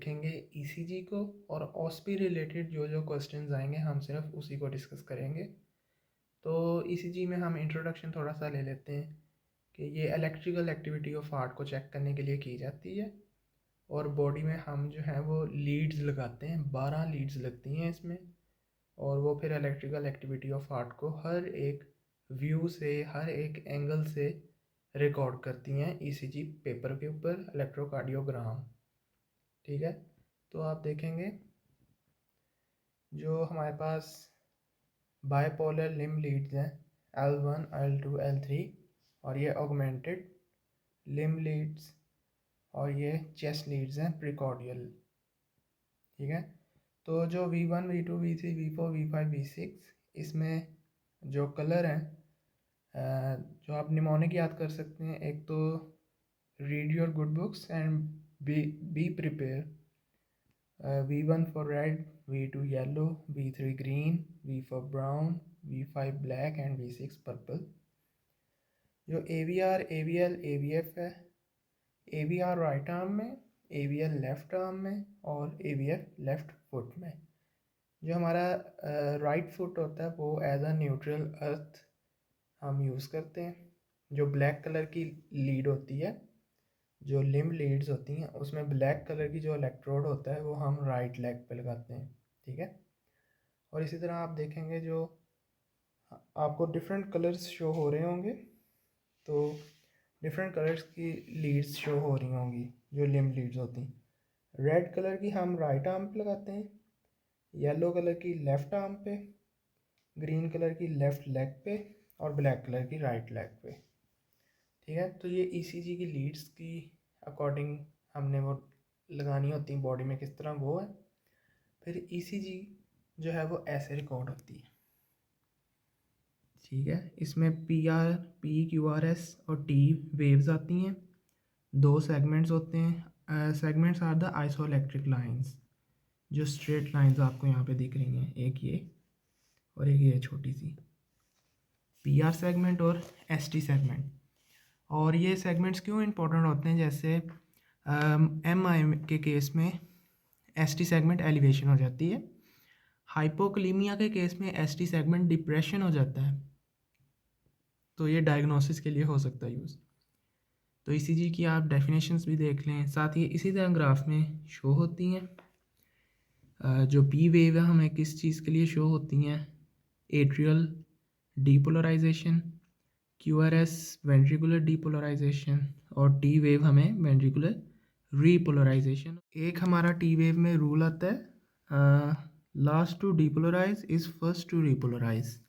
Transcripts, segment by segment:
देखेंगे ईसीजी को, और ऑस्पी रिलेटेड जो क्वेश्चंस आएंगे हम सिर्फ उसी को डिस्कस करेंगे। तो ईसीजी में हम इंट्रोडक्शन थोड़ा सा ले लेते हैं कि ये इलेक्ट्रिकल एक्टिविटी ऑफ हार्ट को चेक करने के लिए की जाती है, और बॉडी में हम जो है वो लीड्स लगाते हैं, 12 लीड्स लगती हैं इसमें, और वो फिर इलेक्ट्रिकल एक्टिविटी ऑफ हार्ट को हर एक व्यू से, हर एक एंगल से रिकॉर्ड करती हैं ईसीजी पेपर के ऊपर, इलेक्ट्रोकार्डियोग्राम। ठीक है, तो आप देखेंगे जो हमारे पास बाइपोलर लिम्ब लीड्स हैं L1, L2, L3, और ये ऑगमेंटेड लिम्ब लीड्स, और ये चेस्ट लीड्स हैं प्रिकॉर्डियल। ठीक है, तो जो V1, V2, V3, V4, V5, V6, इसमें जो कलर हैं जो आप निमोनिक याद कर सकते हैं, एक तो read your good books and be prepare. V1 for red, V2 yellow, V3 green, V4 brown, V5 black and V6 purple। जो AVR, AVL, AVF है, AVR राइट आर्म में, AVL लेफ्ट आर्म में, और AVF लेफ्ट फुट में। जो हमारा right foot होता है वो एज अ न्यूट्रल अर्थ हम यूज़ करते हैं। जो ब्लैक कलर की लीड होती है, जो लिम्ब लीड्स होती हैं, उसमें ब्लैक कलर की जो इलेक्ट्रोड होता है वो हम राइट लेग पे लगाते हैं। ठीक है, और इसी तरह आप देखेंगे जो आपको डिफरेंट कलर्स शो हो रहे होंगे, तो डिफरेंट कलर्स की लीड्स शो हो रही होंगी जो लिम्ब लीड्स होती हैं। रेड कलर की हम राइट आर्म पे लगाते हैं, येलो कलर की लेफ़्ट आर्म पे, ग्रीन कलर की लेफ़्ट लेग पे, और ब्लैक कलर की राइट लेग पे। ठीक है, तो ये ईसीजी की लीड्स की अकॉर्डिंग हमने वो लगानी होती है बॉडी में, किस तरह वो है। फिर ईसीजी जो है वो ऐसे रिकॉर्ड होती है। ठीक है, इसमें PQRS और T वेव्स आती हैं, 2 सेगमेंट्स होते हैं। Segments are the isoelectric lines, जो स्ट्रेट लाइंस आपको यहाँ पे दिख रही हैं, एक ये और एक ये छोटी सी, PR सेगमेंट और ST सेगमेंट। और ये सेगमेंट्स क्यों इंपॉर्टेंट होते हैं, जैसे MI के केस में ST सेगमेंट एलिवेशन हो जाती है, हाइपोकलीमिया के केस में ST सेगमेंट डिप्रेशन हो जाता है। तो ये डायग्नोसिस के लिए हो सकता है यूज़। तो ईसीजी की आप डेफिनेशंस भी देख लें, साथ ही इसी तरह ग्राफ में शो होती हैं। जो P वेव है हमें किस चीज़ के लिए शो होती हैं, atrial depolarization, QRS ventricular depolarization, और T वेव हमें वेंट्रिकुलर रीपोलराइजेशन। एक हमारा T वेव में रूल आता है, last to depolarize is first to repolarize.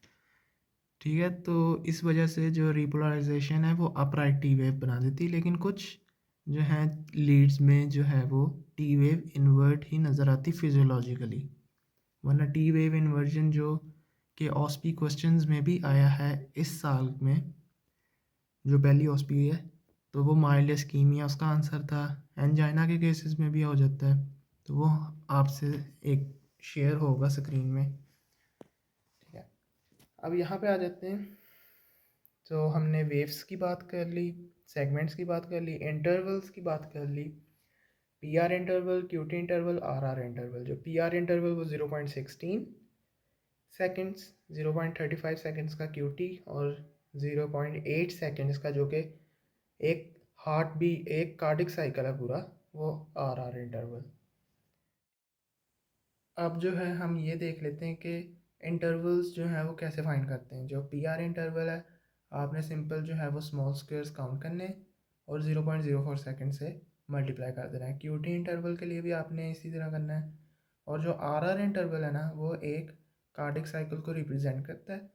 ठीक है, तो इस वजह से जो रीपोलराइजेशन है वो अपराइट टी वेव बना देती है, लेकिन कुछ जो है लीड्स में जो है वो टी वेव इन्वर्ट ही नज़र आती फिजियोलॉजिकली, वरना टी वेव इन्वर्जन जो कि ऑस्पी क्वेश्चंस में भी आया है इस साल में, जो पहली ऑस्पी है, तो वो माइल्ड इस्कीमिया उसका आंसर था। एंजाइना के केसेस में भी हो जाता है, तो वो आपसे एक शेयर होगा स्क्रीन में। ठीक है, अब यहाँ पे आ जाते हैं। तो हमने वेव्स की बात कर ली, सेगमेंट्स की बात कर ली, इंटरवल्स की बात कर ली, PR interval, QT interval, RR interval. जो PR इंटरवल वो 0.16 सेकेंड्स, 0.35 सेकेंड्स का QT, और 0.8 सेकेंड्स का जो कि एक हार्ट भी, एक कार्डिक साइकिल है पूरा, वो RR इंटरवल। अब जो है हम ये देख लेते हैं कि इंटरवल्स जो हैं वो कैसे फाइंड करते हैं। जो PR इंटरवल है, आपने सिंपल जो है वो स्मॉल स्क्वेयर्स काउंट करने और 0.04 सेकंड से मल्टीप्लाई कर देना है। QT इंटरवल के लिए भी आपने इसी तरह करना है। और जो RR इंटरवल है ना, वो एक कार्डिक साइकिल को रिप्रेजेंट करता है,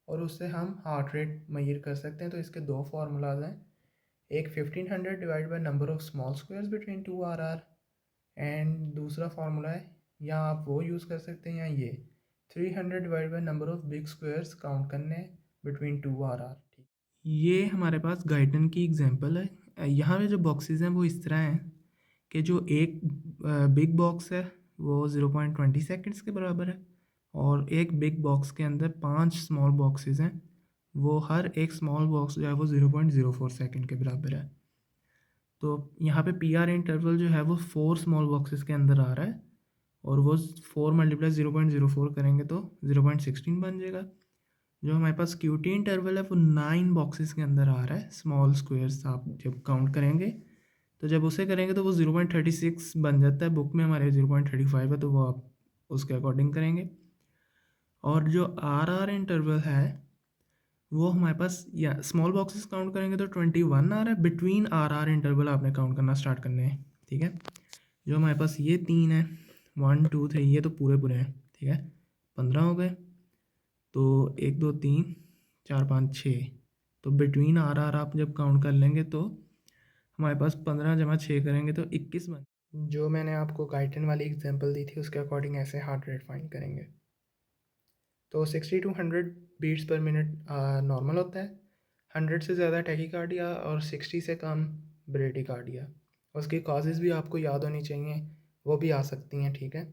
और उससे हम हार्ट रेट मेजर कर सकते हैं। तो इसके 2 फार्मूलाज हैं, एक 1500 divide by number of small squares between 2 RR, and दूसरा फार्मूला है, या आप वो यूज़ कर सकते हैं, या ये 300 divide by number of big squares count करने बिटवीन 2 RR। ठीक, ये हमारे पास गाइडन की एग्जांपल है। यहाँ पे जो बॉक्सेस हैं वो इस तरह हैं कि जो एक बिग बॉक्स है वो 0.20 सेकेंड्स के बराबर है, और एक बिग बॉक्स के अंदर 5 स्मॉल बॉक्सेस हैं, वो हर एक स्मॉल बॉक्स जो है वो 0.04 सेकेंड के बराबर है। तो यहाँ पे पी आर इंटरवल जो है वो 4 स्मॉल बॉक्सेस के अंदर आ रहा है, और वो 4 मल्टीप्लाई 0.04 करेंगे तो 0.16 बन जाएगा। जो हमारे पास क्यू टी इंटरवल है वो 9 बॉक्सेस के अंदर आ रहा है, स्मॉल स्क्वेयर्स आप जब काउंट करेंगे तो जब उसे करेंगे तो वो 0.36 बन जाता है। बुक में हमारे 0.35 है, तो वो आप उसके अकॉर्डिंग करेंगे। और जो आर आर इंटरवल है वो हमारे पास, या स्मॉल बॉक्सेस काउंट करेंगे तो 21 आ रहा है। बिटवीन आर आर इंटरवल आपने काउंट करना स्टार्ट करने हैं, ठीक है। जो हमारे पास ये 3 है, 1 2 3, ये तो पूरे पूरे हैं, ठीक है। 15 हो गए, तो 1 2 3 4 5 6, तो बिटवीन आर आर आप जब काउंट कर लेंगे तो हमारे पास 15 जमा 6 करेंगे तो 21 बन। जो मैंने आपको गाइडन वाली एग्जांपल दी थी उसके अकॉर्डिंग ऐसे हार्ट रेट फाइंड करेंगे। तो 60 to 100 beats per minute normal होता है, 100 से ज़्यादा टैकीकार्डिया और 60 से कम ब्रेडिकार्डिया। उसकी कॉजेज़ भी आपको याद होनी चाहिए, वो भी आ सकती हैं, ठीक है।